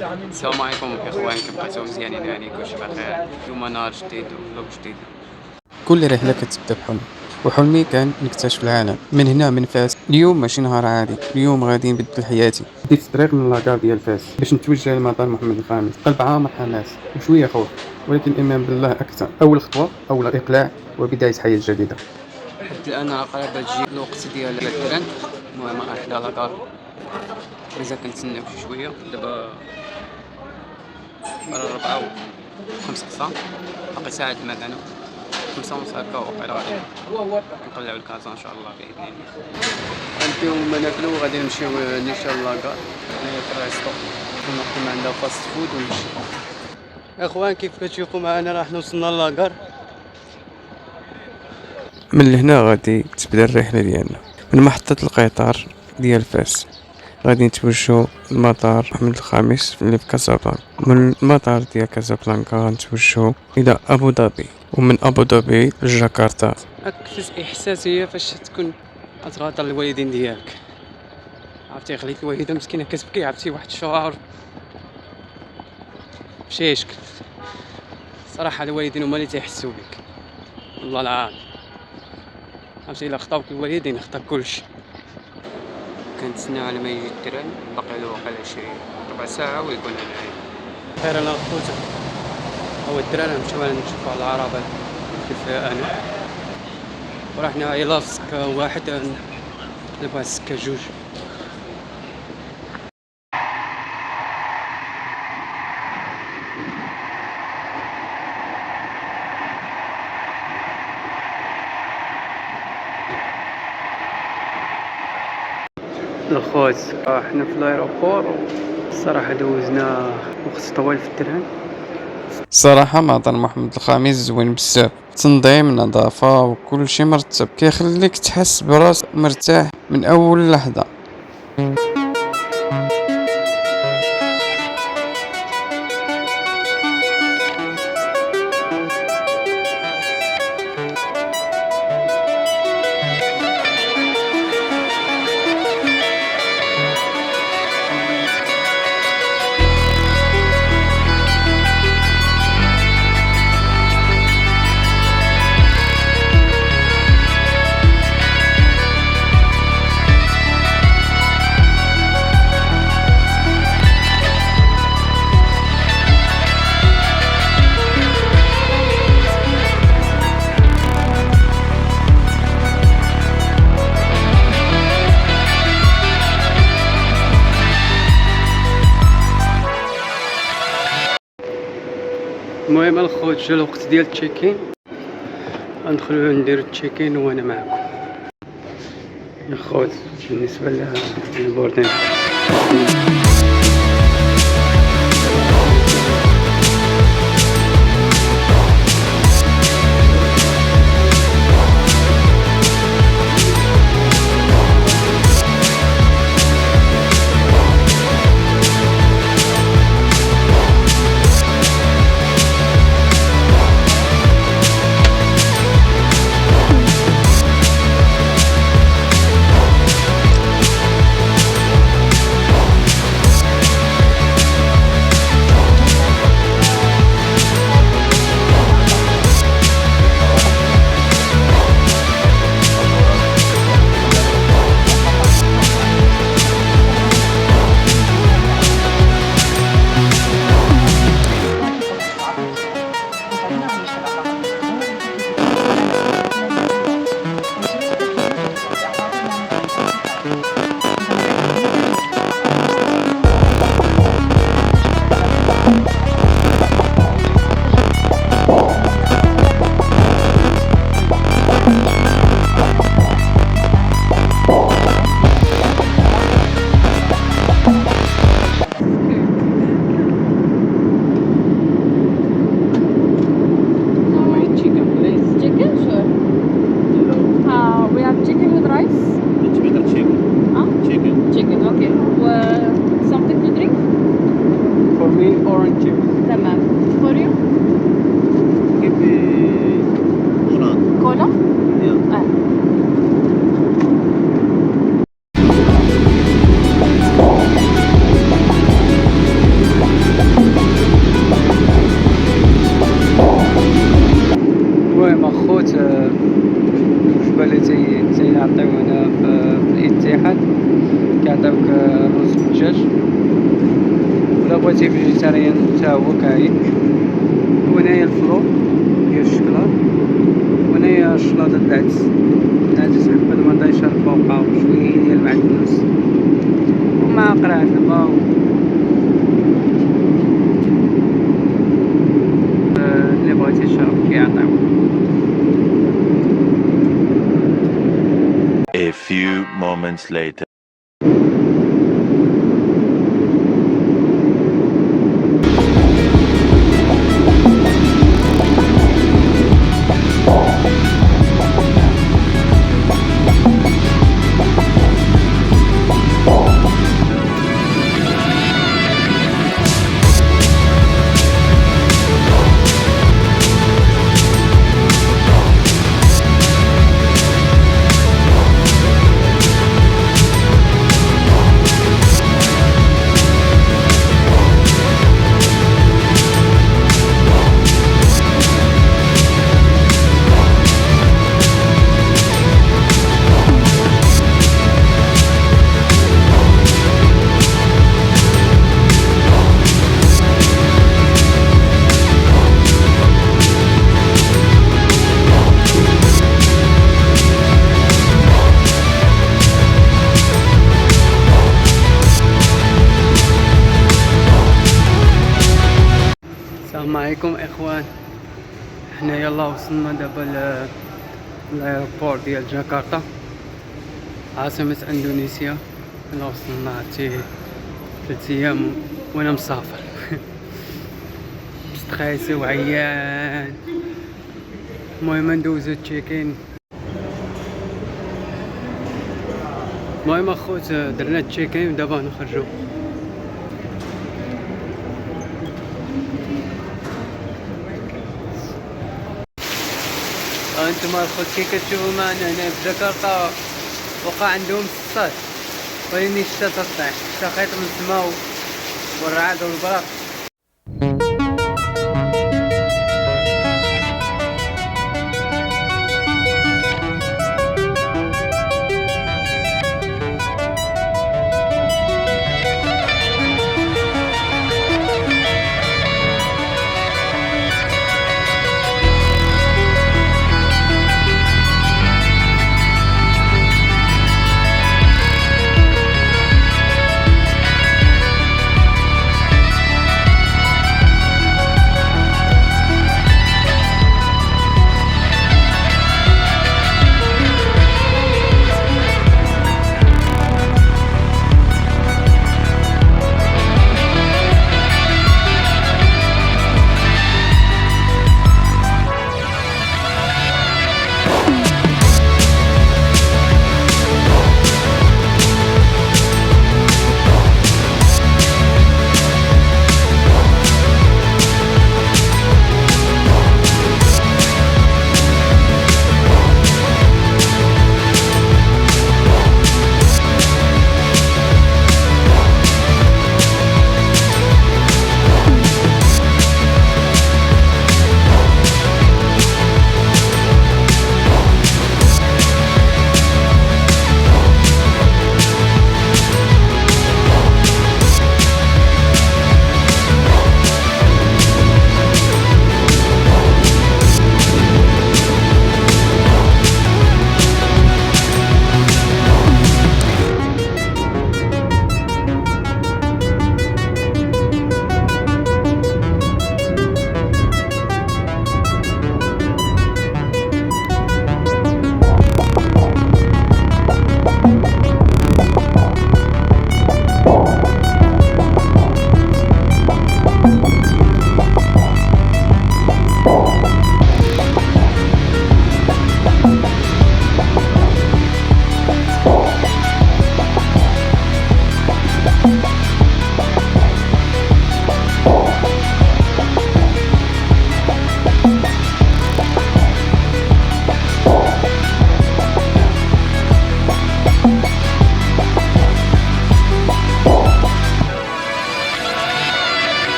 السلام عليكم اخوان، كيف بقيتو مزيانين؟ يعني كلشي بخير. اليوم نهار جديد وفلوق جديد. كل رحلة كتبدأ بحلم، وحلمي كان نكتشف العالم من هنا من فاس. اليوم ماشي نهار عادي، اليوم غادي نبدل حياتي. بديت الطريق من لاكار ديال فاس باش نتوجه لمطار محمد الخامس. قلب عامر حماس وشوية خوف، ولكن إيمان بالله أكثر. أول خطوة، أول إقلاع، وبداية حياة جديدة. حتى الان قريبه تجي الوقت ديال التران. المهم رايح لاكار، مازال كنتسناو شي شويه. دابا 4:05 باقي ساعه المكانه 5:30 هكا، وقيلا غادي نطلعو لكازا ان شاء الله باذن الله. غنمشيو ناكلو وغادي نمشيو نيشان لاكار. هنايا في الريستو ناكلو عندها فاست فود ونمشيو. اخوان كيف كتشوفوا معنا راح وصلنا لاكار. من هنا غادي تبدا الرحلة ديالنا من محطة القطار ديال فاس. غادي نتوجهو لمطار محمد الخامس اللي في كازابلانكا. من المطار ديال كازابلانكا غنتوجهو الى ابو ظبي، ومن ابو ظبي لجاكرتا. اكثر احساس هي فاش تكون غتغادر الوالدين ديالك. عرفتي خليت الوالده مسكينه كتبكي، عرفتي واحد الشعور بشي يشكل. صراحه الوالدين هما اللي تيحسوا بك، والله العظيم. عرفتي الا خطاوك الوالدين خطاك كلشي. كنتسناو على ما يجي التران، باقي له واقيلا شي ربع ساعه ويكون هنايا. خير انا خوتو هو الدراري نمشيو نشوفو على العربه كيف انا، ورحنا الى سكه واحد نبغى سكه جوج. الخوت حنا في الايروبور. الصراحه دوزنا وقت طويل في التران. صراحة مطار محمد الخامس زوين بزاف، تنظيم، نظافة، وكل شي مرتب كيخليك تحس براسك مرتاح من اول لحظة. المهم الخوت جا الوقت ديال التشيكين، غندخلو نديرو التشيكين وانا معكم. الخوت بالنسبه للبوردين اخواتي فيجيتاريان حتى هو كاين. وهنايا الفلور ديال الشكلاط، وهنايا الشلاضه العدس حبة المطيشه الفوقه وشويه ديال المعدنوس ومع قرعة البا اللي بغيتي تشرب كيعطيو. A few moments later. السلام عليكم اخوان، حنا يلا وصلنا دابا لايربور ديال جاكرتا عاصمة اندونيسيا. يلا وصلنا عرفتي 3 ايام وانا مسافر مستخيسي وعيان. المهم ندوزو تشيكين. المهم اخوت درنا تشيكين ودابا نخرجو. انتم الخوت كي كتشوفوا معنا هنا في جاكرتا وقع عندهم الصاد ولكن الشتا تطيح، الشتا خيط من السما والرعد والبرق